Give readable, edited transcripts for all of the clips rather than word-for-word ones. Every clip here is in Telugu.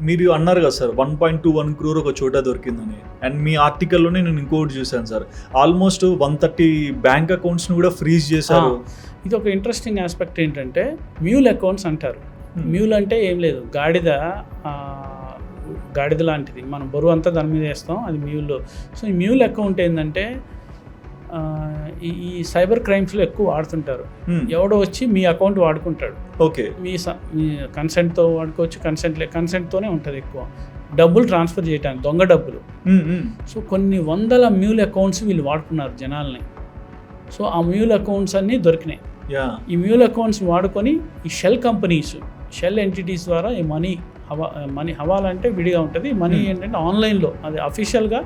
మీరు అన్నారు కదా సార్ 1.21 crore ఒక చోట దొరికిందని. అండ్ మీ ఆర్టికల్లోనే నేను ఇంకోటి చూశాను సార్, ఆల్మోస్ట్ 130 బ్యాంక్ అకౌంట్స్ని కూడా ఫ్రీజ్ చేశారు. ఇది ఒక ఇంట్రెస్టింగ్ ఆస్పెక్ట్ ఏంటంటే మ్యూల్ అకౌంట్స్ అంటారు. మ్యూల్ అంటే ఏం లేదు, గాడిద లాంటిది, మనం బరువు అంతా దాని మీద వేస్తాం, అది మ్యూల్. సో ఈ మ్యూల్ అకౌంట్ ఏంటంటే ఈ సైబర్ క్రైమ్స్లో ఎక్కువ వాడుతుంటారు. ఎవడో వచ్చి మీ అకౌంట్ వాడుకుంటాడు, ఓకే, మీ కన్సెంట్తో వాడుకోవచ్చు, కన్సెంట్తోనే ఉంటుంది ఎక్కువ, డబ్బులు ట్రాన్స్ఫర్ చేయడానికి, దొంగ డబ్బులు. సో కొన్ని వందల మ్యూల్ అకౌంట్స్ వీళ్ళు వాడుకున్నారు జనాల్ని. సో ఆ మ్యూల్ అకౌంట్స్ అన్నీ దొరికినాయి. ఈ మ్యూల్ అకౌంట్స్ వాడుకొని ఈ షెల్ ఎంటిటీస్ ద్వారా ఈ మనీ హవాలా అంటే విడిగా ఉంటుంది, మనీ ఏంటంటే ఆన్లైన్లో, అది అఫీషియల్గా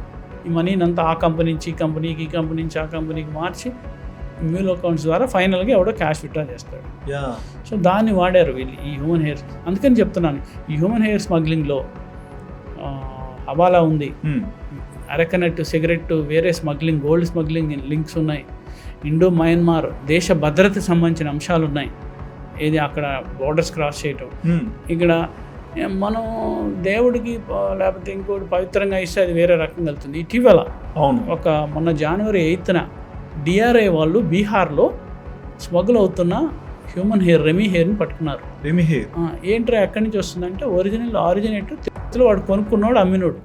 ఈ మనీని అంతా ఆ కంపెనీ నుంచి ఈ కంపెనీకి, ఈ కంపెనీ నుంచి ఆ కంపెనీకి మార్చి మ్యూల్ అకౌంట్స్ ద్వారా ఫైనల్గా ఎవడో క్యాష్ విత్డ్రా చేస్తాడు. సో దాన్ని వాడారు వీళ్ళు, ఈ హ్యూమన్ హెయిర్. అందుకని చెప్తున్నాను, ఈ హ్యూమన్ హెయిర్ స్మగ్లింగ్లో హవాలా ఉంది, అరకనెట్, సిగరెట్, వేరే స్మగ్లింగ్, గోల్డ్ స్మగ్లింగ్ లింక్స్ ఉన్నాయి, ఇండో మయన్మార్ దేశ భద్రతకు సంబంధించిన అంశాలు ఉన్నాయి. ఏది అక్కడ బోర్డర్స్ క్రాస్ చేయటం, ఇక్కడ మనం దేవుడికి లేకపోతే ఇంకోటి పవిత్రంగా ఇస్తే అది వేరే రకంగా వెళ్తుంది. ఇటీవల మొన్న January 8th DRI వాళ్ళు బీహార్లో స్మగుల్ అవుతున్న హ్యూమన్ హెయిర్, రెమీ హెయిర్ని పట్టుకున్నారు. ఏంట్రా ఎక్కడి నుంచి వస్తుందంటే ఆరిజినేట్ వాడు కొనుక్కున్నాడు, అమ్మినోడు.